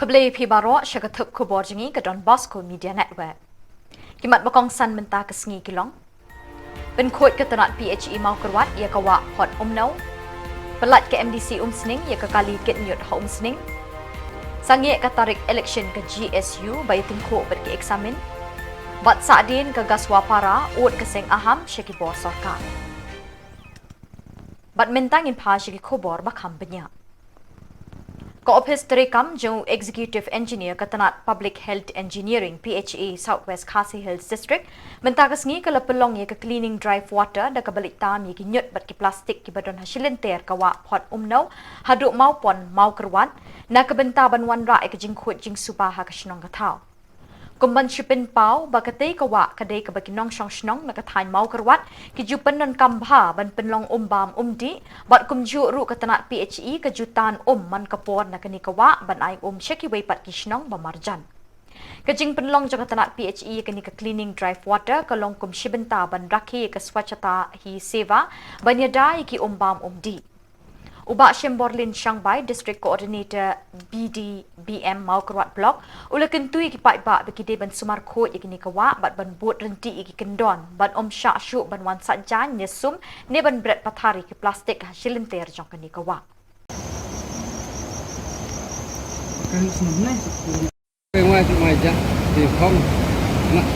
Kebeli Pibaro syakatup Khubor jengi ke Don Bosco Media Network. Kimat bakong san mentah ke sengi kilong. Penkut ke tenat PHE mau kerwat ia kawa hot umnau. Pelat ke MDC sening ia ke kali ket nyut ha sening. Sangi ke tarik election ke GSU bayi tingkuk ber ke eksamen. Bat Saadin ke gaswa para ut ke seng aham syaki bor sorka. Bat mentangin pa syaki Khubor bakham banyak. Ko-office terekam jauh Executive Engineer Ketenat Public Health Engineering PHE Southwest Khasi Hills District mentakas ngi kalau pelong ye ke cleaning drive water dah kebalik tam ye ki nyut bat ki plastik ki badon hasilin ter kawa pot umnau haduk mau pon mau kerwan na kebenta banwan ra ke jingkhut jing subaha ke shnong katau. Kumban shipin pau bakatei kawa kadai ke bakinong shong shnong na kathain mau kerwat ki jupen non kambha ban penlong umbam umdi bat kumju ru ketenat PHE kejutan man kapor na kani kawa ban ai syaki weipat ki shnong bamarjan. Kejing penlong jo ketenat PHE kani ke cleaning drive water kalong kum shibenta ban rakhi ke swachhata hi seva ban yadai ki umbam umdi. Ubak Shimborlin Shangbai District Coordinator dbm mau kerwat blok ula kentui ki pai ba bekide ban sumar kho ikini kawa bat ban bot renti iki kendon ban syak syu ban wan sajan nyesum ne ban bret pathari ki plastik hasilin ter jong kani kawa. Kan sebenarnya penguat majak di kom nak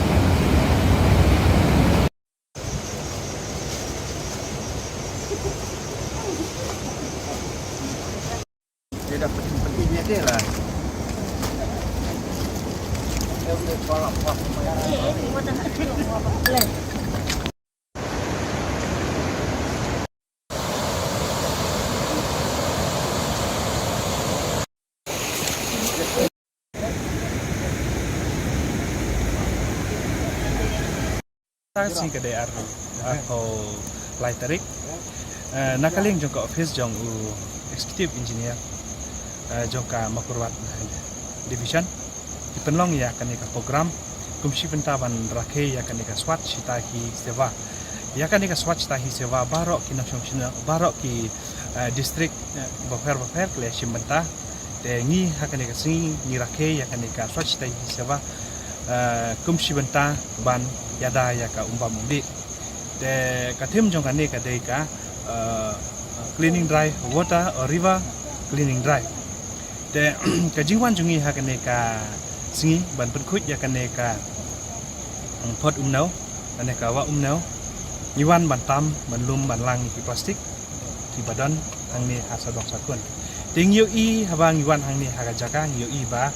dia dapat pentingnya dia lah. Dia boleh tolak buat si kedai atau lai tarik nakaling jong ka office jong executive engineer jong ka makurwat division dipenlong ya kan ka program kumsi pentaban rakhe ya kan ka swat sita hi seva ya kan ka swat sita hi seva barok ki nasyong sina barok ki district bafer kle simbenta de ngi hakan ka singi ni rakhe ya kan ka swat sita hi seva kumsi benta ban yada ya ka umbam umdi de kathim jong kan ka de ka cleaning drive water or river cleaning drive de kajingwan jungi hakane ka singi ban penkhut ya kane ka pot umnau ane ka wa umnau niwan bantam banlum banlang ki plastik ki badan hangni hasadok sakun ting yu i habang niwan hangni haga jaka yu i ba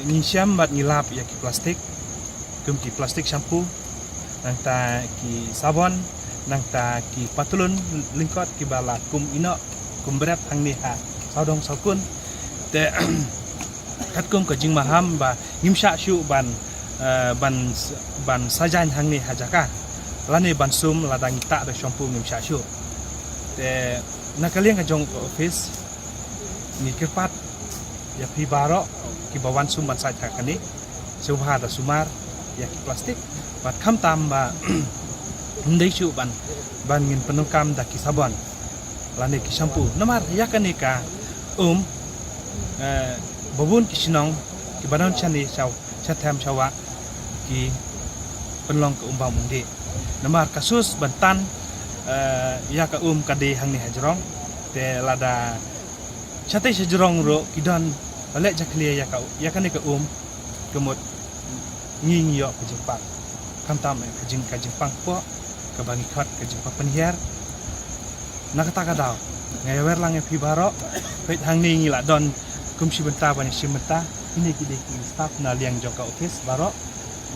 ni syam bat ngilap ya ki plastik kum ki plastik shampoo nang ta ki sabon nang ta ki patulun lingkot ki bala kum ino kum berat hangni ha saudong sakun te kat kum ka jing maham ba ngimsha syu ban sajan hangni hajaka lani ban sum ladang ta da shampoo ngimsha syu te nakaliang ka jong office ni kerpat ya pi baro ki bawan sum ban sajha kani subha da sumar ya ki plastik bat kham tam ba ndai syu ban ngin penukam da ki sabon lani ki shampoo namar ya kani ka babun ki sinong ki banon chani chaw chatham chawa ki penlong ke umbam undi namar kasus bantan ya ka kade hangni hajrong te lada chatai hajrong ro kidon lek jaklia ya kani ka kemut nging yo ke jepang kantam ke jepang po ke bangi khat ke jepang penhiar nakata kadau ngawer lang e pibaro peit hangni ngila don kumsi benta ban simeta ini ki staff na liang joka office baro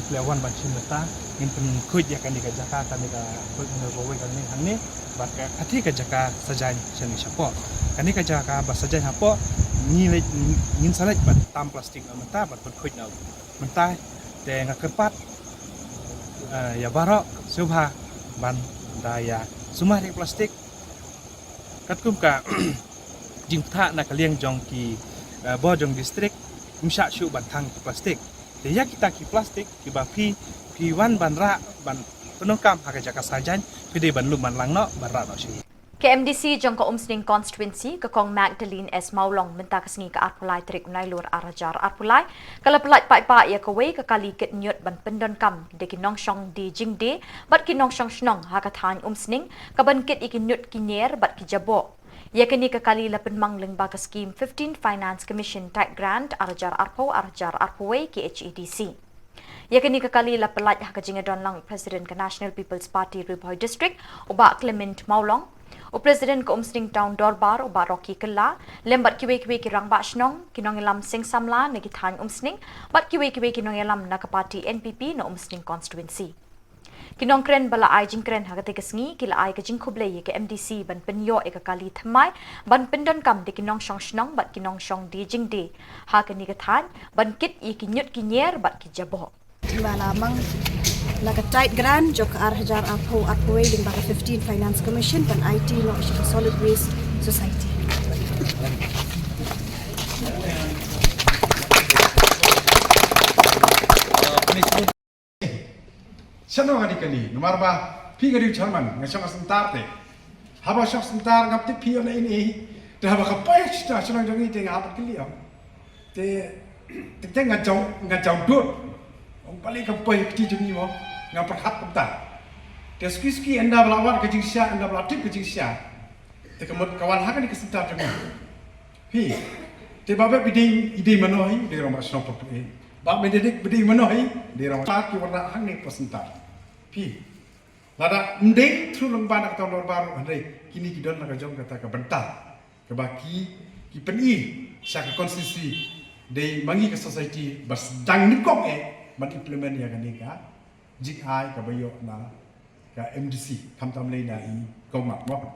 plewan ban simeta in pen khuj ya kan ka jaka kan ka khuj ne bowe kan ni hangni bat ka athi ka jaka sajan chani sapo kan ka jaka ba sajan hapo ni le ngin salaj bat tam plastik menta bat khuj na menta de ngakerpat ya baro subha ban daya sumari plastik katkum ka jingtha na kaliang jong ki bojong district msha shu bantang plastik de ya kita ki plastik ki ba pi wan ban ra ban penokam haga jaka sajan pide ban lu ban langno ban ra no shi KMDC jong ka umsning constituency ka kong Magdalene S. Maulong menta kasni ka arpulay trik Nailur arajar arpulay kalapulay pa ya kaway ka kalikit nyut ban pendon kam de kinong shong di jingde bat kinong shong shnong hakathan umsning kabankit ikinyut kinyer bat kijabo ya kini ka kalila penmangling ba ka scheme 15 Finance Commission Tight Grant arajar arpaway KHEDC. Ya kini kekali la pelat Jylla lang Presiden ke National People's Party Riboy District uba Clement Maulong o Presiden ke Umsning Town Dorbar uba Rocky Kella lembat kiwe-kiwe kirang ba snong kinong ilam sing samla na githan umsning bat kiwe-kiwe kinong ilam na party NPP na umsning constituency. Kinong kren bala ay jing kren hagati kasngi kila ay kajing kublay ke MDC ban penyo ikakali thamai ban pendon kam de kinong shong snong bat kinong shong di jing de ha kani kathan ban kit ikinyut kinyer bat kijabo. Tiba lamang laga tight grant jok arhajar arpaway din baka 15 Finance Commission pan IT no siya Solid Waste Society. Sano nga di kani nomor ba pi gari charman nga siyang asentar te haba siyang asentar ngap te pi na ini te haba ka pa sta siyang jangi te ngap kili am te nga jong dut ông balik ke poi peti jumi mo ngam perhat peta te ski anda belawat ke jingsia anda belatip ke jingsia te kemut kawan ha kan kesentar jumi hi te babe biding ide manohi de roma sno popue ba mededik biding manohi de roma ta ki warna hang ni pesentar hi lada ndeng thru lembana ka tolor baru andre kini kidon na ka jom kata ka bentar ke baki ki peni sya ka konstitusi de mangi ke society bas dang nikok man implement ya kani ka jik ai ka bayo na ka MDC kam tam le na I kong mak mo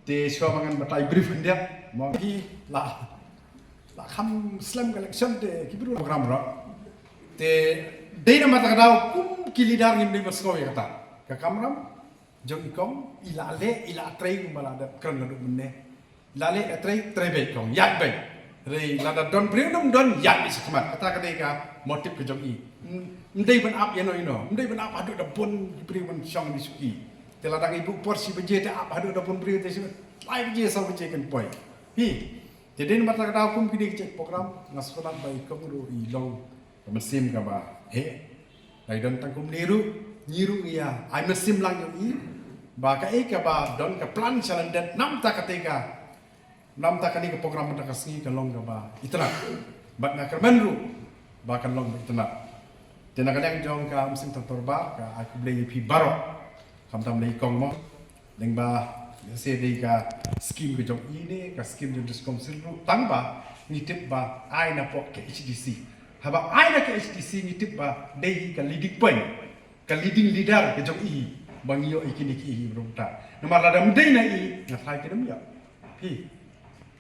te so mangan batai brief ndia mo ki la kham slam collection te ki bru program ro te de na mata daw kum ki leader ngim de Bosco ya kata ka kamram jong ikong ila trei mala da kran na menne ila le trei be kong yak be re lada don prium don yak is kemat kata ka motif ke jong I ndai ban ap ya no ndai ban ap adu da pun prium ban shong di suki te lada ibu porsi beje te ap adu da pun prium te su lai beje sa beje kan poi hi te den mata ka kum kini cek program ngaskolan bai kong ru I long mesim ka ba he lai don tang kum nyiru ya ai mesim lang jong I ba ka ba don ka plan chalandet nam ta katega nam tak kani ke program mata kasni kalong ba itna bat na kermenru ba kalong itna tena kadang jong ka musim torba ka aku beli pi baro kam tam lei kong mo deng ba se dei ka scheme ke jong ini ka scheme jong diskomsil ru tang ba nitip ba ai na pok ke HDC haba ai na ke HDC nitip ba dei ka leading point ka leading leader ke jong I bangio ikini ki rumta nomor ladam dei na I ngathai ke dem ya pi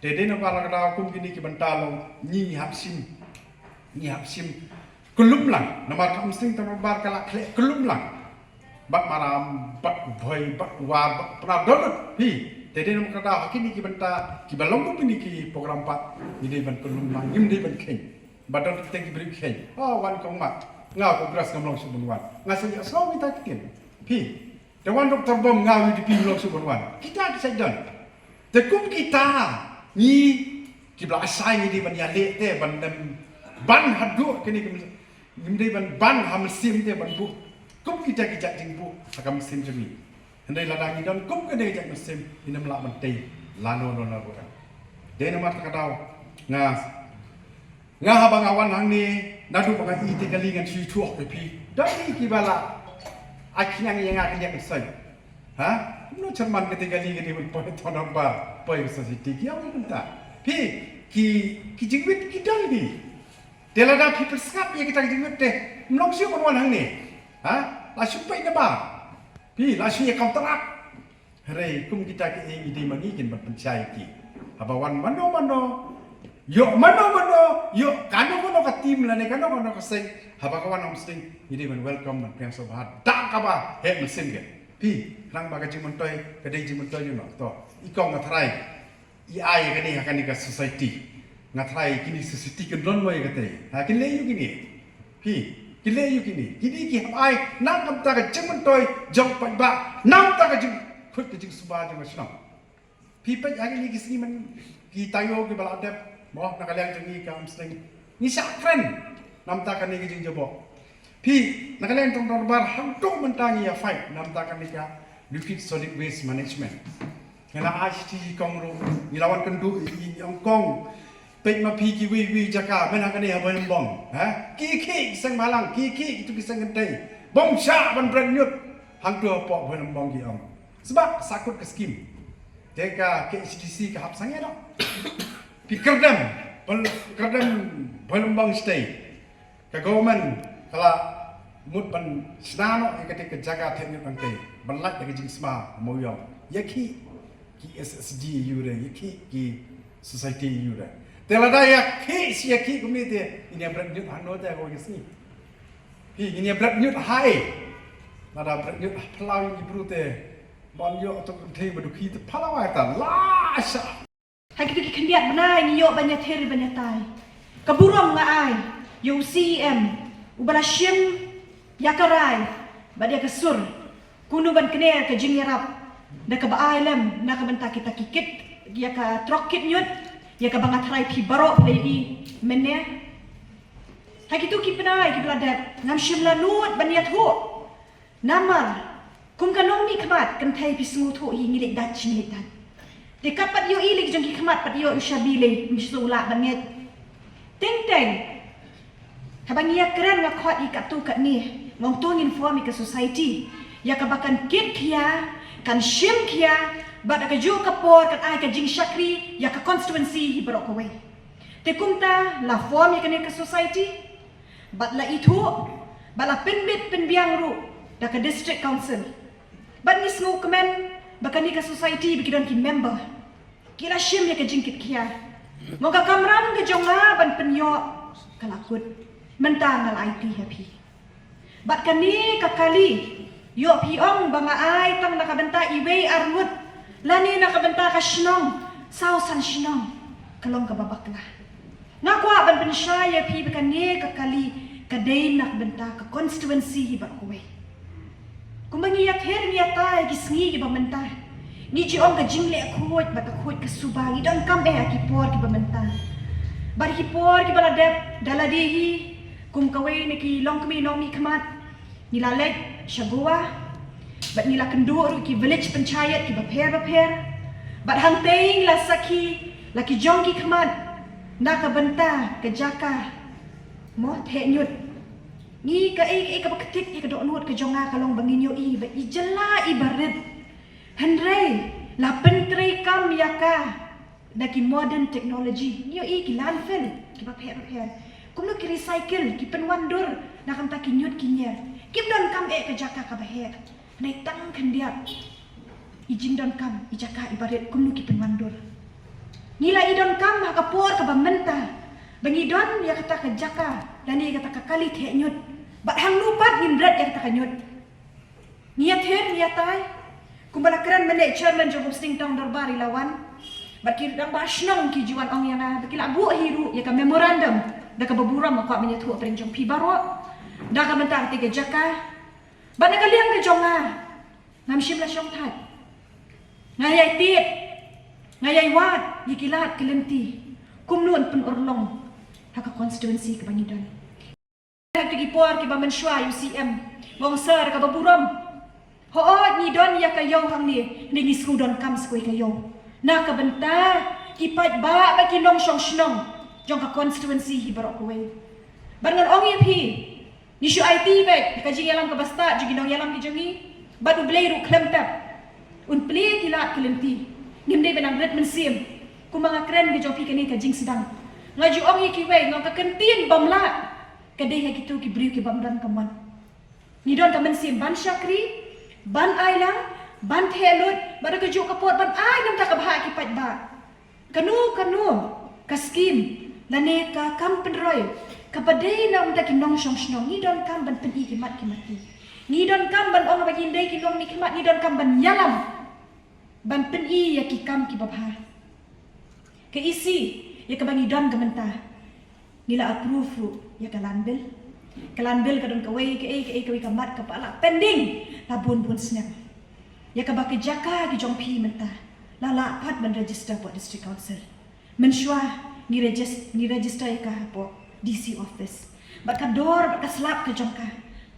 Dede na para kada kum kini ki bantalong ni hapsim kulum lang na mar kam sing tamar bar kala kle kulum lang bat maram bat boy bat war bat pra dol hi dede na kada kini ki banta ki balong kum kini ki program pat ni de ban kulum lang nim de ban khen badon te ki bri khen wan kong mat ngau ko gras ngam long su bun wan ngasai asau mi ta kitin hi de wan doktor bom ngau di pi long su bun wan kita ki don te kum kita ni kibla asai ni di ban ya le te ban hadu kini ngimdei ban ham sim te ban bu kum kita jing bu akam sim jemi handai ladang ni don kum ke de jak sim inam la ban tei lano no na bukan de na mat ka daw nga habang awan hang ni nadu bang I te galingan sui tuok pe pi dai kibala akinyang yang akan jak sai ha no cerman ketika galingan ni poi tonong bar poi society ki awi kunta pi ki jingwit ki dal ni telada people skap ya kita jingwit te mlong siu kon wan hang ni ha la supai na ba pi la siu ya kontrak hare kum kita ki ide mangi kin ban pencai ki habawan mano yo kano ka team la ne kano ka sing habakawan om sing ide ban welcome man piang so ba da ka ba he mesin ke pi nang baga jimun toy kadai jimun toy you know to ikong ngathrai I ai kani hakani ka society ngathrai kini society kan don moi kate ha kin le yu kini pi kin le yu kini ki ai nang kam ta ka jimun toy jong pa ba nang ta ka jim khut ke jing suba jing masnam pi Peit agi ni kisni man ki tayo ki bala adep mo nakaliang jing ka amsteng ni sakren nam ta kan ni jing jobo pi nakaliang tong darbar hangtung mentangi ya fight nam ta kan ni ka liquid solid waste management ngala ICT kongro nilawan kendu yang kong Peit ma pi ki wi jaka men kan ni ha bon bong ha ki sang malang ki itu ki sang ngai bong sha ban brand nyut hang tua po bon bong ki om sebab sakut ke skim teka ke HTC ke hap sange dak pi kerdam bon bong stay ke government kala mut ban snano ke ke jaga teknik ban te ban lak ke jing sma mo yo yaki ki SSG you re yaki ki society you re telada ya ki si yaki kumite ini brand nyut hano ta ko yasi ini brand nyut hai nada brand nyut plau ni brute bon yo to te badu ki te plau ta la sha hai kita ki kendiat benai ni yo banyak ter banyak tai keburung nga ai yo CM ubala shim yakarai badia kesur kunu ban kene ke jing yarap da ka baai lem na ka banta kita kikit ya ka trokit nyut ya ka bangat rai pi barok dei menne hai kitu ki penai ki bladat ngam shim la nut ban ya thu namar kum kanong ni khamat kan thai pi smu thu hi ngilik dat chin dat dekat pat yo ilik jong ki khamat pat yo ushabile misula ban net teng teng habangia keren nga khot ikatu kat ni ngong tong inform ke society ya ka bakan kit kia kan shim kia bad ka ju kapor kan ai ka jing shakri ya ka constituency hi barok away te kumta la form ya kan ke society bad la itu bala pinbit pinbiang ru da ka district council bad ni smu kemen bakan ni ka society bikidan ki member kira shim ya ka jing kit kia ngoga kamram ke jonga ban penyo kalakut mentang ngal IT happy bat kani kakali yo pi ong banga ai tang nakabenta iwe armut lani nakabenta ka shnong sao san shnong kalong ka babakla ngakwa ban pensyaya pi bekani kakali kadai nakabenta ka constituency hi bat kowe kumbangi ya ther ni ata gisngi ki bamenta ni ji ong ka jingle khot bat khot ka subangi don kam be ki por ki bamenta bar ki por ki baladep daladihi kum kawai ni ki long kami nong mi khamat ni lalek shagua bat ni la kendur ki village panchayat ki bapher bat hang teng la saki la ki jong ki khamat na ka banta ka jaka mo the nyut ni ka ka baketik ka do nut ka jonga ka long banginyo i ba i Jylla i barit handre la pentre kam yaka da ki modern technology ni i ki landfill ki bapher kumno ki recycle ki penwandur na kam ta ki nyut ki nyer kim don kam ka jaka ka bahet nai tang khandia ijin don kam i jaka ibaret kumno ki penwandur nila i don kam ha ka por ka bamenta bangi don ya kata ka jaka dan ni kata ka kali the nyut bat hang lupat ngindrat ya kata ka nyut niat her niat tai kumbala kran mene chairman job sting tong darbari lawan bat ki dang bashnong ki juan ong yana bakila bu hiru ya ka memorandum da ka baburam ko amnya thu pring jong pi baro da ka mentang tiga jaka bana ka liang ka jonga ngam shim la shong that ngayai tit ngayai wat yikilat kelenti kumnun pun orlong ha ka constituency ka bangidan da ki por ki ba menshwa UCM wong sar ka baburam ho ni don ya ka yo hang ni ni skudon kam skoi ka yo na ka benta ki pat ba ba ki nong shong shnong jong ka constituency hi barok kowe bangan ong yep hi ni shu IT bek ka jing yalam ka basta jing nong yalam ki jongi badu bleiru klempep un ple kila kelenti ngimde benang red mensim ku mga kren ki jong pi kani ka jing sedang ngaju ong ki we ngong ka kentin bamla ka dei ha kitu ki briu ki bamdan kaman ni don ka mensim ban syakri ban ailang ban thelut badu ka ju ka pot ban ai nam ta ka bha ki pat ba kanu ka skim lane ka kam penroy kapadai na unta ki nong shong shnong ni don kam ban pen i ki mati ni don kam ban ong bagi ndai ki nong ni ki mat ni don kam ban yalam ban pen i ya ki kam ki babha ke isi ya ka bangi don gamenta nila approve ya kalanbel ka don ka wei ka mat ka pala pending tabun bun snap Ya ka baki jaka ki jong pi menta. Lala pat men register po district council. Men shwa ni register ya ka po DC office. Bat ka dor bat ka slap ka jong ka.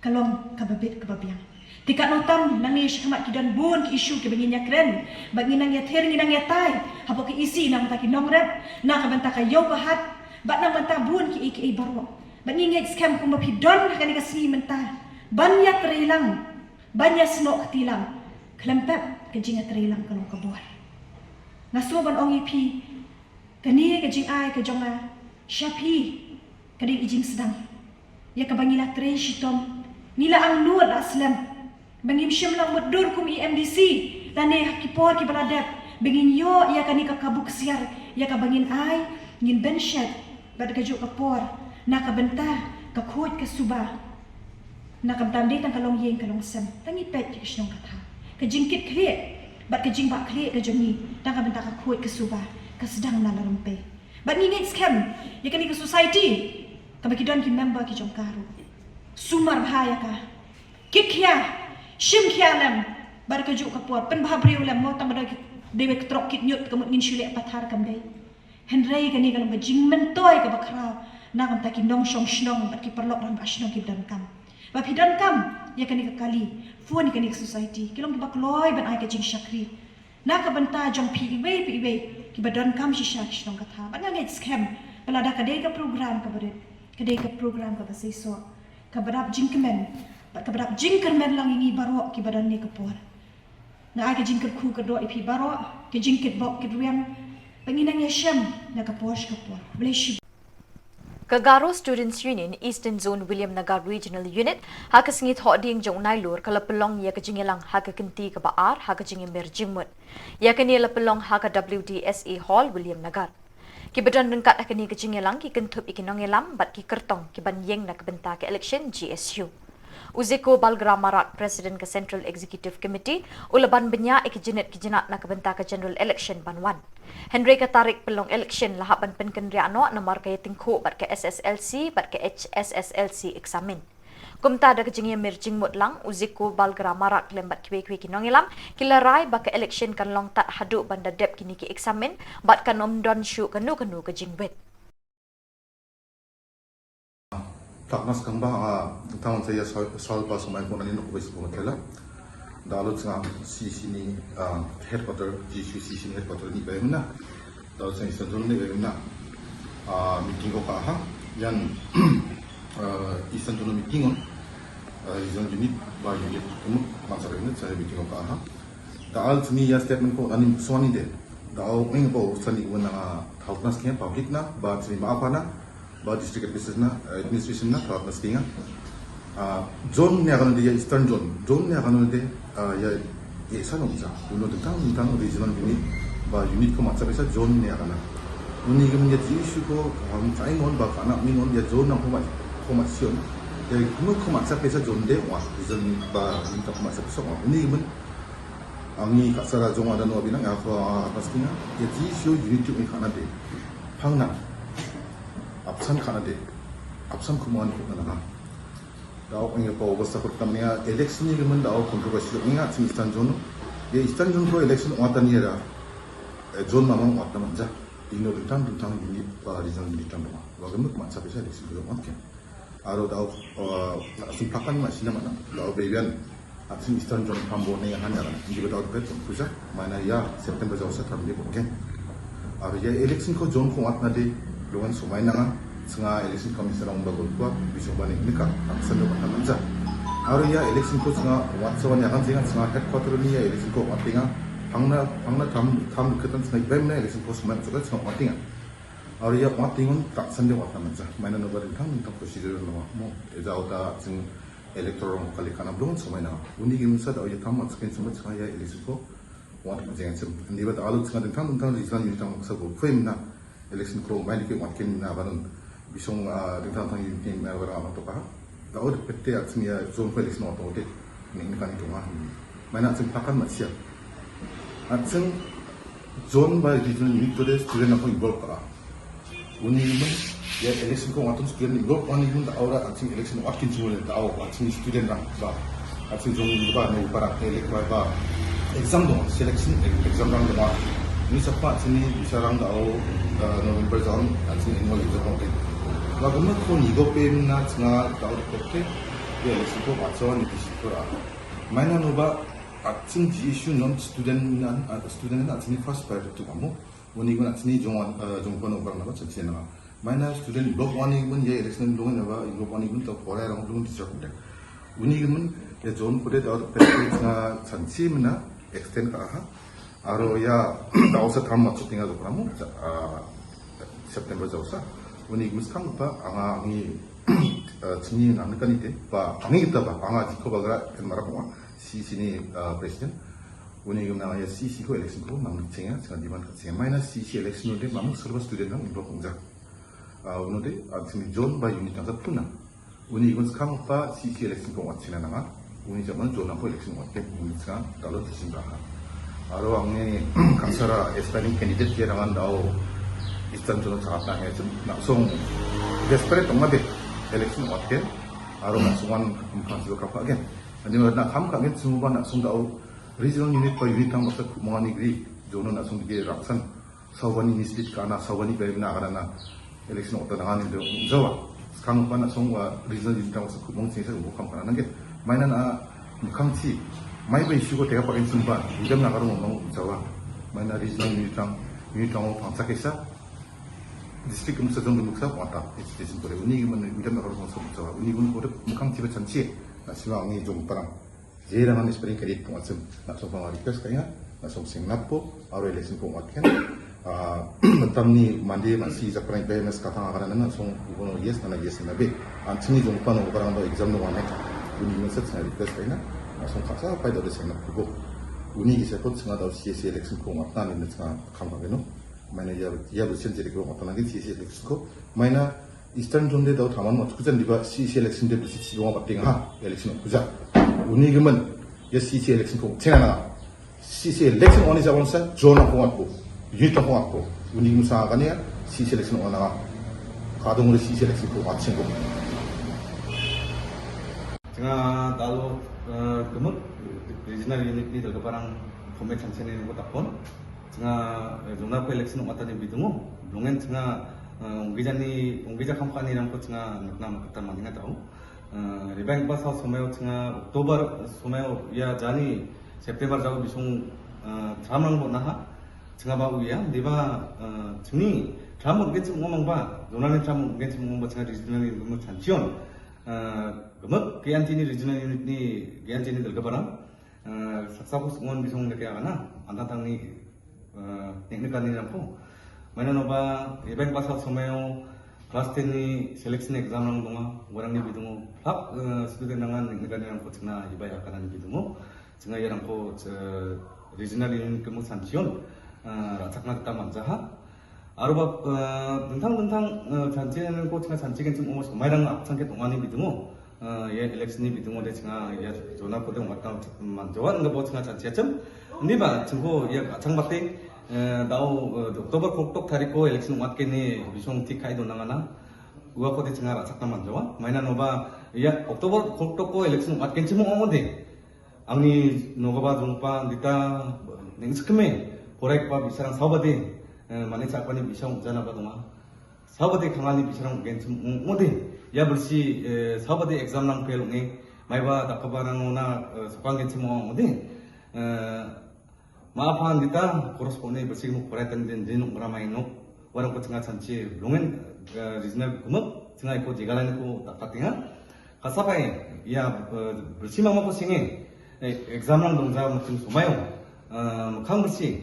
Kalong ka babit ka babiang. Tika notam nangish hamat kidan bun ki isu ki bangin yakren. Bangin nang yater nang yatai. Hapo ki isi nang ta ki nongrep. Na ka banta ka yaw pahat. Bat nang banta bun ki iki baro. Bangin ngit scam kung mapidon ka ni kasi menta. Banya terilang. Banya snok tilang. Kelempep kejing terilang kalong kabuar. Ngasuh ban ong ipi. Kani kejing ai kejonga. Syapi. Kading ijing sedang. Ya kabangila tre shitom. Nila ang nuat aslam. Bangim syam lang mudur kum EMDC. Lane hakipor ki baladep. Bangin yo ya kani kakabuk siar. Ya kabangin ai. Ngin benshet. Bad kajuk kapor. Nakabenta. Kakut ke subah. Nakabtandi tang kalong yeng kalong sem. Tangi pet ki kisnong kata. Kejingkit kriek. Bad kejing bak kriek kejongi. Nakabenta kakut ke subah. Kasedang nalarumpe. Bad ngingit scam. Ya kani ke society. Kabakidon ki member ki jong karu. Sumar bahaya ka. Kikya. Shim kialam bar kajuk kapur pen bahabri ulam mo tam bar dewe ketrok kit nyut kemut ngin shule pathar kam dei henrei kani kalau bajing mentoy ka bakrau na kam taki nong shong shnong bar ki perlok ram ashnong ki dan kam ba pidan kam ya kani ka kali phone kani ka society kilong ki bakloi ban ai ka jing shakri na ka banta jong pi iwe ki badan kam shi shak shnong ka tha ban ngai scam balada ka dei ka program ka badet ka dei ka program ka basaiso ka badap jing kemen Kabarap jingker men lang ini baro ki badan ni kapur. Na ay ka jingker ku kado ipi baro ki jingkit bok ki ruang panginang yasham na kapur. Bless you. Kagaro Students Union Eastern Zone William Nagar Regional Unit hakasngit hoding jong Nailur kalapelong ya kajingelang hakakenti kabaar hakajingi merjimut. Ya kani lapelong haka WDSA Hall William Nagar. Ki badan rengkat akani kajingelang ki kentup ikinongelam bat ki kertong ki banyeng na kabenta ke election GSU. Uziko Balgramarat President ke Central Executive Committee ulaban benya ikijinet kijinat na kabenta ke General Election Banwan. Henry katarik pelong election lahaban penkendriano nomor kaya tingko bat ke SSLC bat ke HSSLC examen. Kumta da kejingnya merjing mutlang Uziko Balgramarat lembat kiwe-kiwe kinongilam kilarai bak ke election kan long tat hadu banda dep kini ki examen bat kan Shillong.Don shu kanu kejingwet. Taknas kang ba tahun saya soal pas main pun ini nak besok mengkela. Dalam tengah sisi ni headquarter GCC headquarter ni bagaimana? Dalam saya sendiri ni bagaimana? Meeting ko kah? Yang Eastern Zone meeting on Eastern unit by unit itu masa ini saya meeting ko kah? Dalam sini ya statement ko anim suani deh. Dalam ini ko sani wana taknas kaya public na, bah sini apa na? Ba district administration na thought na stinga zone ne akan dia eastern zone ne akan dia ya isa no bisa uno tentang regional unit ba unit ko matsa bisa zone ne akan uni kemudian issue ko kami try on ba kana mingon dia zone na komasion ya kuno ko matsa bisa zone de wa regional ba minta ko matsa bisa uni kemudian angi kasara zone ada no binang apa stinga ya issue unit ko kana de phangna absan kana de absan kuman ko kana daw ang ipo basta ko tamya election ni gaman daw controversy nga sa Eastern Zone ye Eastern Zone ko election watan yera zone namang wat naman ja ino ditang ni pa regional ni ditang wa gamut man sa pesa election ko wat ken aro daw simpakan mas na man daw beyan at sa Eastern Zone pambo na yan hanya hindi ba daw pet kusa mana ya September daw sa tambi ko ken aro ye election ko zone ko wat na de luan sumay na nga sa election commission ang bagol ko bisong baning nika ang sando ka naman sa aro ya election ko sa wat sa wanya kan sa headquarter niya election ko at nga pangna tam ketan sa ibem na election ko sumay sa at nga aro ya wat tingon tak sando ka naman sa may na barin kan tang procedure no mo edaw ta sing electoral kalikan abdon sumay na uni gin sa daw ya tam at sa sumay sa ya election ko wat ma jeng sem hindi ba alut sa tang regional unit ang sa ko frame na election ko may dikit wakin na banon bisong tentang yung na wala to ka daw pette at niya zone ko election auto de ning kan ito ma may na sing pakan masya at sing zone by regional unit to the student ako involved ka uni mo ya election ko atong student involved on yung aura at sing election wakin sulit daw at sing student lang ba at sing zone ba no para electoral ba exam dong selection exam rang dong ni sapa sini bisa rang dao November zon sini annual exam dong wa gumna ko ni go pe na nga dao ko ya election ko matso ni disikora mana no ba ating ji issue non student na sini first priority to kamu woni guna sini jongpon over na ba chhe na mana student block 1 gun ye election dong na ba block 1 gun to pora rang dong disikora woni gun ya zone pure dao na chanchi mana extend ka ha aro ya daosa tham ma chutinga do kamu September jausa woni gun skang pa anga ni 증인이 남는 건데 봐 방이겠다 봐 방아 지코바가 말하고 CC니 프레시던트 오늘 이금 나와야 CC고 엘렉션고 남는 쟁이야 제가 니만 같이 마이너스 CC 엘렉션인데 마무 서버 스튜던트랑 이거 공작 오늘데 아침에 존 바 유닛 당사 푸나 오늘 이건 스카모파 CC 엘렉션고 왔지나 나가 오늘 저번 존 하고 엘렉션 왔게 우리가 달러 드신다 아로 왕네 강사라 에스파니 캔디데이트 계랑한 나오 이스탄 존 자았다 해좀 낙송 데스퍼레 동마데 election 어떻게 아로 나송한 감사도 갚아게 아니면 나 감각에 중반 나송다오 regional unit for unit 당 어떻게 뭐니 그리 조는 나송게 락산 서원이 니스틱 가나 서원이 배나 가나 election 어떤 나가는데 저와 강반 나송과 regional unit 당 어떻게 몽칭에서 뭐 감가하는 게 마이나 감치 마이베 이슈고 대가 빠진 순간 이점 나가는 뭐 저와 마이나 regional unit 당 방착해서 district kum sedang dumuksa wata education kore uni gimana udah nakar konsol jawa uni gun kore mukang tiba canci nasiwa ngi jong parang jera man spring kredit kung asem nasong pangarikas kaya nasong singappo aro election kung atken mentam ni mandi masih zapran BMS katang akaran na nasong ugono yes na yes na be antini jong pano parang do exam no wane uni gun set sa request kaya nasong kasa pai do singappo uni gisa pot singa do CC election kung atna ni na kamageno mana ya bersihin jadi kalau orang lagi CC election ko mana Eastern Zone deh tahu taman macam kujan diba CC election deh bersih sih orang penting ha election kujan uni gemen ya CC election ko cina CC election oni zaman sa zone aku ngaku unit aku ngaku uni musa kan ya CC election ona kadang udah CC election ko macam ko Tengah tahu gemuk regional unit ni dalam barang komen chansen ini ko takon tengah zona ko election mata ni bidungo longen tengah unggi자 컴퍼니랑 ko tengah nakna kita mandinga tahu ribank basa someo tengah Oktober someo ya jani September jago bisung jamang bo naha tengah ba uya diba tengni jamang genci ngomong ba zonalin jamang genci ngomong ba tengah regional unit chansion gemuk kiantini regional unit ni kiantini dalgabarang saksabu ngon bisung leke agana antatangni teknikal ni nampu mana noba event pasal someo kelas 10 ni selection exam nang donga orang ni bidungo hak student nangan teknikal ni nampu cina ibaya kanan bidungo cina ya nampu regional unit kemu sanction racakna kita manjaha aruba tentang janji는 ko cina janjigen 좀 오mo somai랑 앞창게 동안이 bidungo ya election ni bidungo de cina ya zona ko de matang manjawan ngabo cina janjiya 좀 ini ba cengko ya kacang bakti dau Oktober koktok tariko election matkeni bisong tikai do nangana gua ko de cengar acak taman jawa mainan noba ya Oktober koktok ko election matken cemu omode angni noga ba jongpa dita ning skme porek ba bisarang sabade mane sakpani bisong jana ba donga sabade 강한이 bisarang gen cemu omode ya bersi sabade exam nang pelunge maiba dakabarang ona sokang gen cemu omode maafan kita korresponden bersih mu perhatian dan jenuk ramai nuk orang ko tengah sanci longen regional kumuk tengah ikut jagalan ko tak tinga kasapai ya bersih mama ko singe exam nang dongja macam sumayo kang bersih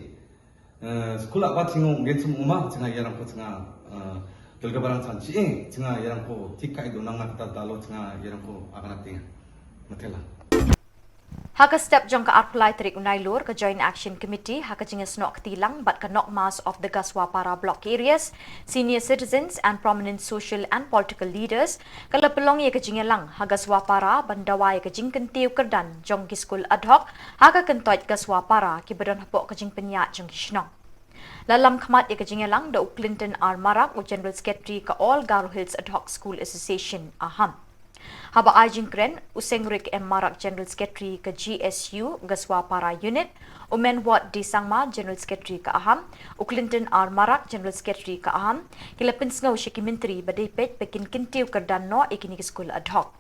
sekolah apa tingu gentum uma tengah yarang ko tengah gelgabarang sanci tengah yarang ko tikai do nang kita dalo tengah yarang ko akan tinga matela Haka step jong ka arpulai terik Nailur ka Joint Action Committee haka jingas nok tilang but ka nok mass of the Gaswapara block areas, senior citizens and prominent social and political leaders kala pelong ye ka jingalang ha Gaswapara bandawai ka jingkan tiu kerdan jong ki school ad hoc haka kentoit Gaswapara ki badan hapok ka jing penya jong kishnong. Lalam khamat ye ka jingalang da Clinton R Marak u General Secretary ka All Garo Hills Ad Hoc School Association aham. Haba Ajing Kren, Usengrik M. Marak General Secretary ke GSU, Gaswa Para Unit, Umen Wat di Sangma, General Secretary ke Aham, Clinton R. Marak, General Secretary ke Aham, Kila Pinsngau Shiki Menteri Badai Peit Pekin Kintiu Kerdan No Ikini School Ad Hoc.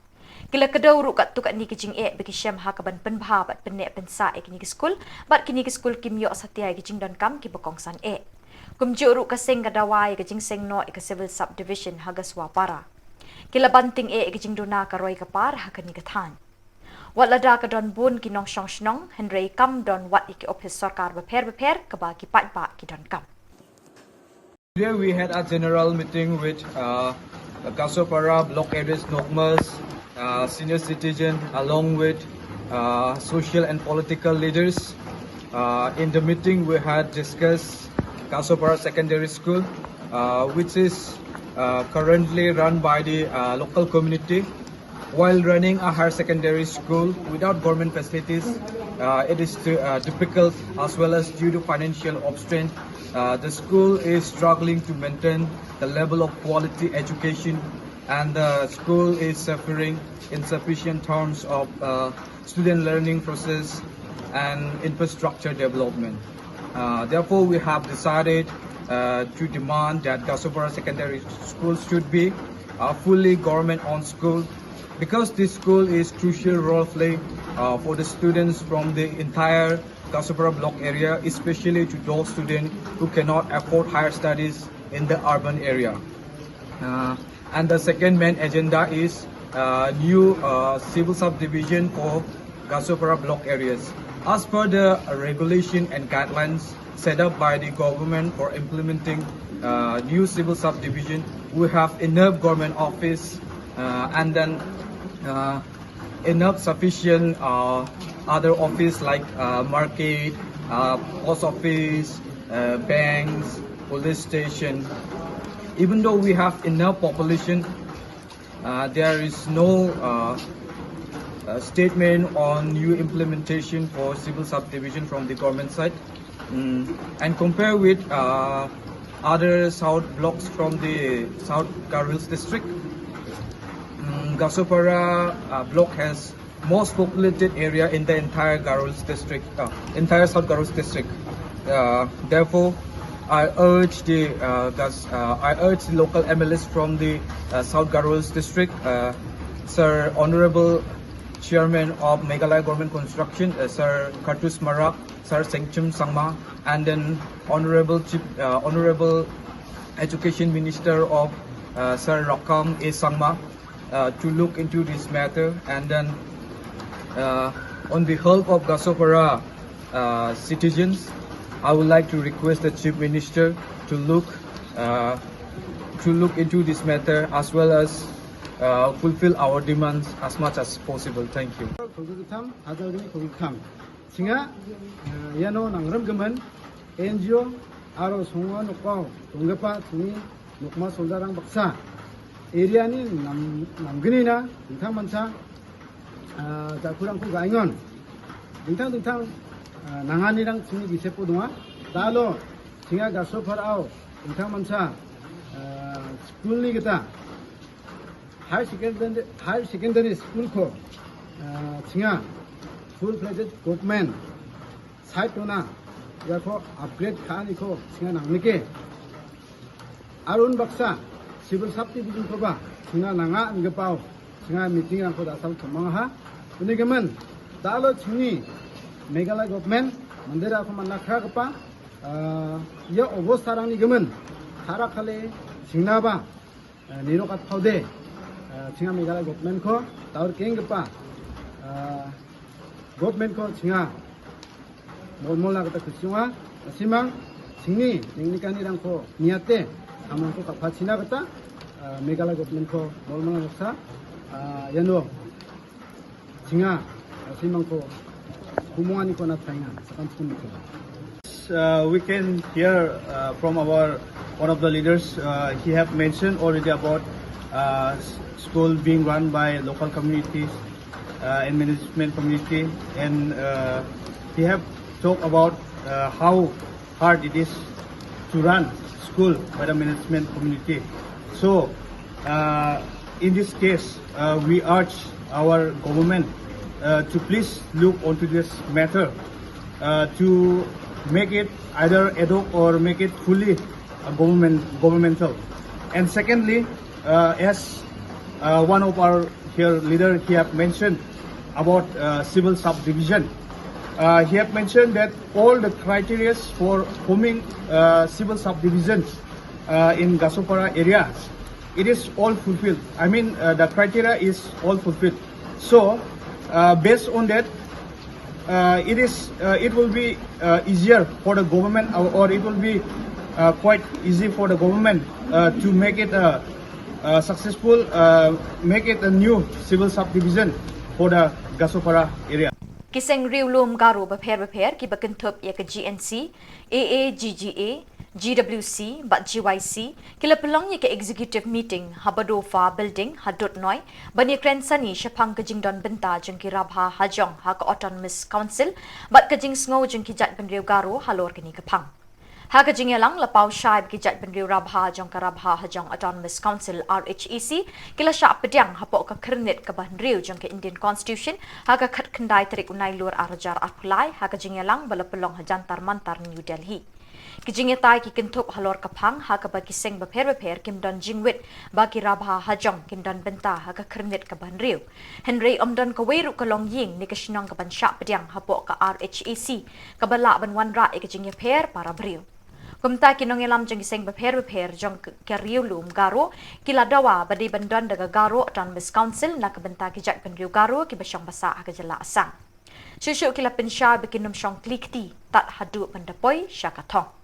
Kila kedau ru kat tukat ni kijing bagi syam hakaban penbha bat penek pensa kini school bat kini school kimyo satia kijing don kam ki bokongsan kumju ru kaseng kadawai kijing seng no ke civil subdivision hagaswa para kila banting kijing dona ka roi kapar hakani kathan wat lada ka don bun kinong shong shnong henry kam don wat iki office sarkar beper ka ba ki pat ba ki don kam. Today we had a general meeting with Kasopara block areas Nokmas, senior citizen along with social and political leaders. In the meeting we had discussed Kasopara Secondary School, which is currently run by the local community. While running a higher secondary school without government facilities, it is difficult as well as due to financial constraint. The school is struggling to maintain the level of quality education, and the school is suffering insufficient terms of student learning process and infrastructure development. Therefore, we have decided to demand that Kasopara Secondary School should be a fully government-owned school, because this school is crucial role play for the students from the entire Kasopara block area, especially to those students who cannot afford higher studies in the urban area. And the second main agenda is new civil subdivision for Kasopara block areas. As per the regulation and guidelines set up by the government for implementing new civil subdivision, we have enough government office and then enough sufficient other office like market, post office, banks, police station. Even though we have enough population, there is no statement on new implementation for civil subdivision from the government side. And compare with other south blocks from the South Garhils district, Kasopara block has most populated area in the entire Garhils district, entire South Garhils district. Therefore, I urge the local MLAs from the South Garhils district, Sir Honorable Chairman of Meghalaya Government Construction, Sir Kartus Marak, Sir Sengchum Sangma, and then Honorable Education Minister of Sir Rakam A. Sangma, to look into this matter. And then on behalf of Kasopara citizens, I would like to request the Chief Minister to look into this matter as well as fulfill our demands as much as possible. Thank you. NGO aro songa nokau tunggapa tuni nokma soldarang baksa area ni namgini na dingtang mansa kurang ku gaingon dingtang nangani rang tuni bisepo donga dalo singa Kasopara dingtang mansa school ni kita higher secondary school ko singa full fledged government site na या को अपग्रेड खानी को सिंगा नांगनिके अरुण बक्सा civil subdivision को बा सिंगा नांगा अंगपाव सिंगा मीटिंग को दासाल थमंगा हा उनिगमन दालो छिनी मेघालय गवर्नमेंट मंदिरा को मन्नाखा गपा ये अवस्थारांनि गमन थारा खाले सिंगाबा निरोकात फावदे सिंगा मेघालय गवर्नमेंट को दावर केंग गपा गवर्नमेंट को सिंगा molmola kata kusunga simang singni nikani rangko niate amang ko kapachina kata Meghalaya government ko molmola raksa yano singa simang ko kumungani ko na tsainga sakam ko. We can hear from one of the leaders. He have mentioned already about school being run by local communities and management community, and he have talk about how hard it is to run school by the management community. So in this case, we urge our government to please look onto this matter to make it either ad hoc or make it fully governmental. And secondly, as one of our here leader he have mentioned about civil subdivision. He have mentioned that all the criteria for forming civil subdivisions in Gasopara area, it is all fulfilled. I mean, the criteria is all fulfilled. So, based on that, it will be easier for the government, or it will be quite easy for the government to make it successful, make it a new civil subdivision for the Gasopara area. Kiseng riulum garu beper ki bakentup ya ke GNC, AAGGA, GWC, bat GYC, kila pelong ya ke executive meeting Habadofa building hadut noi, bani krensani syapang kejing don benta jengki rabha hajong ha ke autonomous council, bat kejing sngow jengki jat benriu garu halor kini kepang. Ha kejing yalang lapau syai ki jat benriu rabha jong ke rabha hajong autonomous council RHEC, kila syak pediang hapok ke kernit ke benriu jong ke Indian Constitution, ha ke khat kendai terik Nailur arajar arpulai, ha kejing yalang bala pelong hajantar mantar New Delhi. Kijing yatai ki kentup halor kapang ha ka bagi seng beper kim don jingwit bagi rabha hajong kim don benta ha ka kernit ke banriu. Henry omdon ka weru ka long ying ni ka sinong ka ban syak pediang hapok ka RHEC ka bala ban wan ra kijing yaper para briu. Kumta kinong ilam jeng seng beper jong ke riulum garo kila dawa badi bandon daga garo autonomous council na ka benta ki jak banriu garo ki basyang basa ha ka Jylla asang. Syusyu kila pensya bikinum syong klikti tat hadu pandapoi syakatong.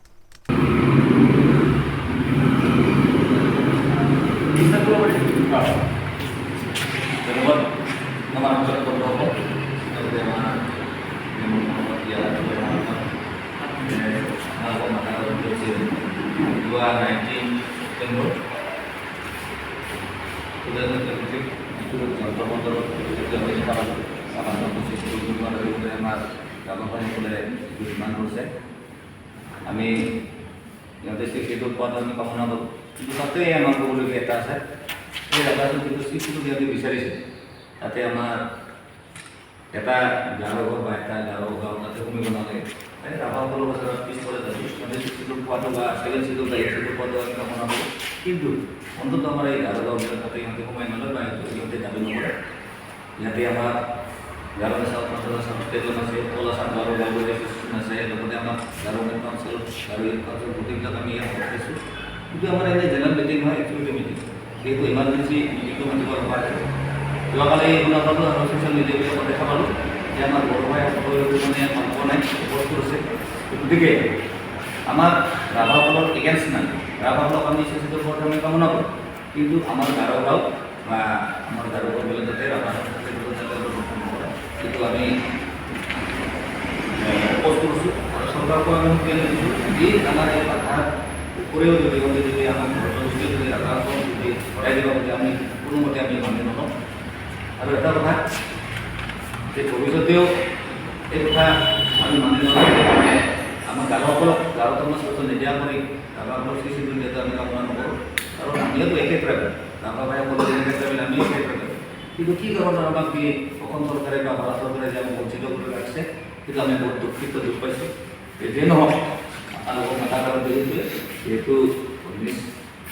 আমি yang itu pada ni kamu nak itu satu yang aku boleh kata saya ada satu itu dia bisa di tapi amar kata jauh jauh nanti kami guna lagi apa kalau pasal bis pada tadi nanti itu pada second itu baik itu pada kamu nak itu untuk amar ini jauh kata yang kita main mana baik itu yang kita tahu nomor yang dia amar jauh masalah sampai itu masih pola sampai jauh itu saya dapat amar jauh council dari council meeting kami yang itu amar ini jalan meeting itu meeting itu emergency itu masih berapa dua kali guna harus social media itu pada kamu yang amar berapa yang itu mana yang naik terus itu tiga amar berapa kalau against nanti berapa kalau kami sesuatu program kamu nak itu amar garau amar garau bila terjadi apa itu kami post terus सरकार को हम ये हमारे आधार पूरे जो हम उसके आधार को पढ़ाई देगा मुझे हमने पूर्ण मते हमें मानने नो और ऐसा कथा যে ভবিষ্যতেও এই কথা আমি মানি নলওঁ আমাৰ গাঁওসকলক গাঁৱত আমাৰ সচেতন নিদিয়া কৰি গাঁওসকলক সৃষ্টি কৰি দিয়াটো আমি কামনা নকৰোঁ আৰু আমিওতো একে প্ৰায় গাঁও ভাইসকলে যেনেকৈ প্ৰায় আমিও একে প্ৰায় কিন্তু কি কাৰণত আমাক কি অসম চৰকাৰে বা ভাৰত চৰকাৰে যে আমাক বঞ্চিত কৰি ৰাখিছে কিন্তু আমি বহুত দুখিত দুখ পাইছোঁ যে নহওক আপোনালোকক মাথা কাৰণ দিছে যিহেতু 19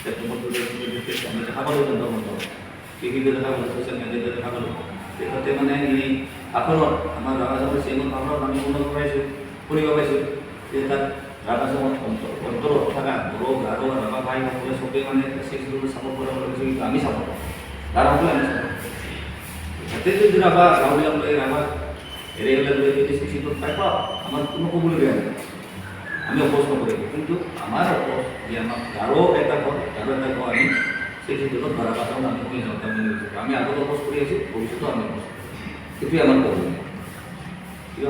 ছেপ্টেম্বৰ 2023 আমি দেখা পালোঁ তন্ত্ৰমন্ত্ৰ টিভিতে দেখা পালোঁ ছ'চিয়েল মিডিয়াতে দেখা পালোঁ তেখেতে মানে এই আখৰত আমাৰ ৰাভাজনৰ চেঙৰ আখৰত আমি উন্নত কৰাইছোঁ কৰিব পাইছোঁ যে তাত ৰাভাজনৰ অন্তৰত থকা বড়ো গাৰো ৰাভা ভাইসকলে চবেই মানে চেক্সবোৰ চাপৰ্ট কৰিব পাৰিছোঁ কিন্তু আমি চাপৰ্ট ৰাভাসকলে আমি চাপৰ্ট তাতে যদি ৰাভা গাঁৱলীয়া লৈ ৰাভা এৰিয়াবিলাক লৈ যদি চিচিটোত পাই পাওঁ আমাৰ কোনো ক'বলগীয়া নাই আমি অপোজ নকৰিম কিন্তু আমাৰ অপোজ যে আমাক গাৰো এটা ঘৰ আমি চিচিটোত ধৰা পাতাও আমি শুনি যাওঁ আমি আগত অপোজ কৰি আছোঁ ভৱিষ্যতেও আমি অপোজ সেইটোৱে আমাৰ প্ৰব্লেম কিয়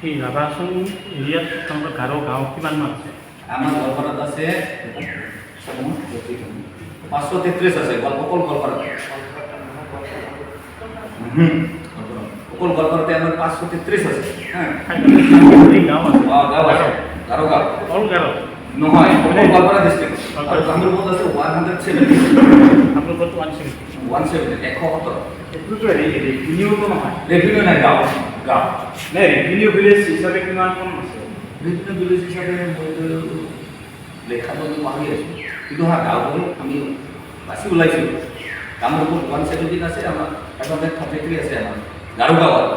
এই ৰাভাচোন এৰিয়াত তোমালোকৰ গাঁও কিমান মান আছে আমাৰ গোৱালপাৰাত আছে 533 আছে অকল গোৱালপাৰাত অকল গোৱালপাৰাতে আমাৰ 533 আছে হ্যাঁ গাঁও আছে গাঁও নহয় গোৱালপাৰা ডিষ্ট্ৰিক্ট আৰু কামৰূপত আছে 170 আপোনালোকৰতো 170 170 170 এইটোতো ৰেভিনিউটো নহয় ৰেভিনিউ নাই গাঁও নাই ৰেভিনিউ ভিলেজ হিচাপে কিমান কম আছে ৰেভিনিউ ভিলেজ হিচাপে মইতো লেখাটো পাহৰি আছোঁ কিন্তু গাঁওবোৰ আমি বাছি ওলাইছিলোঁ কামৰূপত 170 আছে আমাৰ 533 আছে আমাৰ গাঁৱত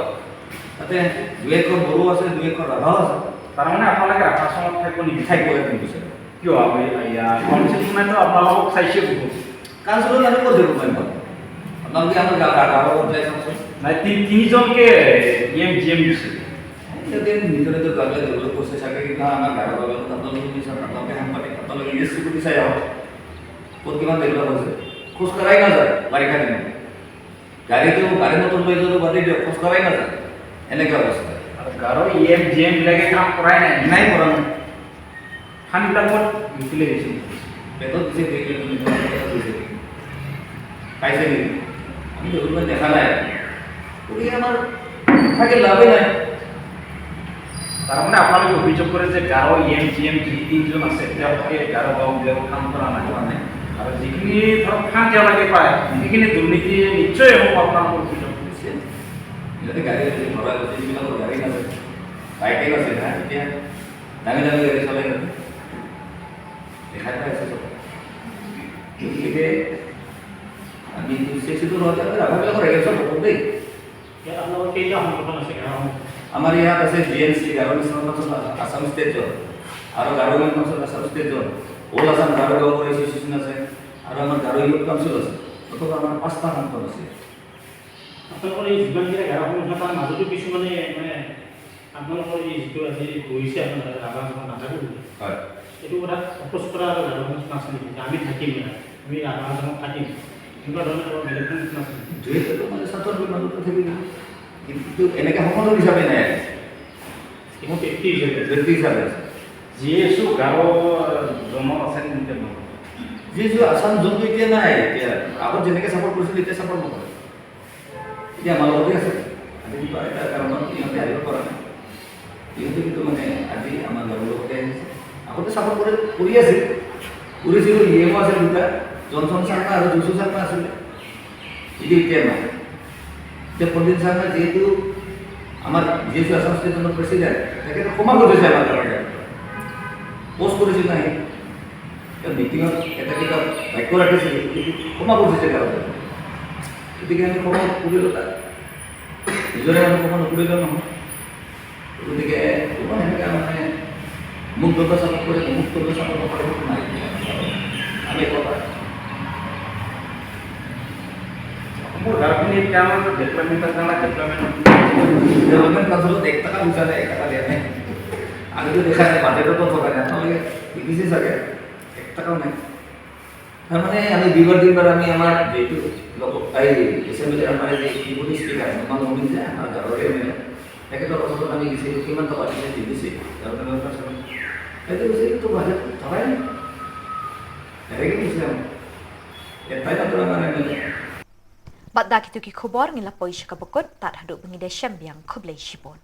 তাতে 2 একৰ বড়ো আছে 2 একৰ ৰাভাও আছে তাৰমানে আপোনালোকে আকাশনত থাকিব নিবিচাৰে থাকিব কিন্তু কিয় কাউন্সিলখনেতো আপোনালোকক চাইছে বহুত কাউন্সিলৰ আমি ক'ত যাব পাৰিম আপোনালোকে আমাৰ গাঁৱত যাই চাওকচোন নাই তিনিজনকে জিএম দিছে সিহঁতে নিজৰ নিজৰ গাঁৱলৈ ডেভেলপ কৰিছে চাগে কিন্তু আমাৰ গাঁৱৰ লগত আপোনালোকে নিশ্চয় আপোনালোকে সাংবাদিক আপোনালোকে ইণ্ডাষ্ট্ৰি চাই আহক ক'ত কিমান ডেভেলপ হৈছে খোজকাঢ়াই নাযায় বাৰিষা দিনত গাড়ী মটৰ লৈ যোৱাটো বাদেই দিয়ক খোজকাঢ়াই নাযায় এনেকুৱা অৱস্থা গাঁৱৰ জিএম বিলাকে কাম কৰাই নাই কৰা নাই খানবিলাকত বিকিলে গৈছে পেটত দিছে পাইছে নেকি আমি ডেভেলপমেণ্ট দেখা নাই গতিকে আমাৰ থাকে লাভেই নাই তাৰমানে আপোনালোকে অভিযোগ কৰে যে গাঁৱৰ জিএম যি তিনিজন আছে তেওঁলোকে গাঁৱৰ গাঁওবিলাকত কাম কৰা নাই আৰু যিখিনি ধৰক ফাণ্ড তেওঁলোকে পায় সেইখিনি দুৰ্নীতি নিশ্চয় হ'ব আপোনালোকৰ অভিযোগ কৰিছে যদি গাড়ী ভৰাই যিবিলাকৰ গাড়ী নাযায় বাইকে আছে না এতিয়া দামী দামী গাড়ী চলাই নাযায় দেখাই পাই আছে চব গতিকে আমি চেচিটো নহওঁতে ৰাভাবিলাকৰ এলেকশ্যন হ'ব দেই ইয়াত আপোনালোকৰ কেইটা সংগঠন আছে গাঁৱৰ আমাৰ ইয়াত আছে জিএনচি গাঁৱৰ কাউন্সিল আসাম ষ্টেট জোন আৰু গাঁৱৰ council Assam state zone all Assam গাঁৱৰ গাঁৱৰ এছ'চিয়েশ্যন আছে আৰু আমাৰ গাঁৱৰ ইউথ কাউন্সিল আছে অথবা আমাৰ 5টা সংগঠন আছে আপোনালোকৰ এই যিমানকেইটা গাঁৱৰ সংগঠন তাৰ মাজতো কিছুমানে মানে আপোনালোকৰ এই যিটো আজি কৰিছে আপোনাৰ ৰাভাজন নাথাকোঁ হয় এইটো কথা অপোজ কৰা গাঁৱৰ সংগঠন আছে নেকি আমি থাকিম আমি ৰাভাজনক থাকিম এনেকুৱা ধৰণৰ বেলেগ সংগঠন আছে যিহেতু মানে ছাত্ৰৰ মানুহ থাকিব কিন্তু এনেকৈ সংগঠন হিচাপে নাই মোৰ ব্যক্তি হিচাপে আছে যিহেতু গাঁৱৰ জন্ম আছে নেকি যিহেতু আসাম জোনটো এতিয়া নাই এতিয়া আগত যেনেকৈ ছাপৰ্ট কৰিছিল এতিয়া ছাপৰ্ট নকৰে এতিয়া আমাৰ লগতে আছে আজি কিবা এটা কাৰণত ইহঁতে আহিব পৰা নাই ইহঁতে কিন্তু মানে আজি আমাৰ গাঁৱৰ লগতে আহিছে আগতে ছাপৰ্ট কৰি আছিল কৰিছিলোঁ ইএমও আছিল দুটা জনচন শৰ্মা আৰু যশু শৰ্মা আছিলে এতিয়া নাই এতিয়া প্ৰদীপ শৰ্মা যিহেতু আমাৰ যিহেতু আসাম ষ্টেট জোনৰ প্ৰেচিডেণ্ট তেখেতে ক্ষমা কৰিছে আমাৰ কাৰণে পোষ্ট কৰিছিল নাই মিটিঙত এটা কিবা বাক্য ৰাখিছিল ক্ষমা কৰিছে গাঁৱত গতিকে আমি ক্ষমা কৰিলোঁ তাক নিজৰে আমি ক্ষমা নকৰিলেও নহয় গতিকে অকণ এনেকৈ মানে মোক দল চাপৰ্ট কৰে মোক দল চাপৰ্ট নকৰে নাই আমি কথা মোৰ গাঁওখিনিত আমাৰ ডেভেলপমেণ্টৰ কাৰণে ডেভেলপমেণ্ট কাউন্সিলত 1 টকা পইচা নাই 1 টকা দিয়া নাই আমিতো দেখা নাই বাজেটতো থকা নাই আপোনালোকে দেখিছে চাগে 1 টকাও নাই তাৰমানে আমি দিনবাৰ আমি আমাৰ যিটো এই এছেম্বলিৰ আমাৰ যে ডিপুটি স্পীকাৰ আমাৰ নমিন যে আমাৰ গাঁৱৰে মানে তেখেতৰ ওচৰত আমি গৈছিলোঁ কিমান টকা দিছে সেইটো কৈছে বাজেট থকাই নাই এনেকৈ কৈছে আমি এটাই মাত্ৰ আমাৰ MLA Bat dak itu ki Khubor ngila poish ka bukut tat haduk bengide syambiang kublai shibon.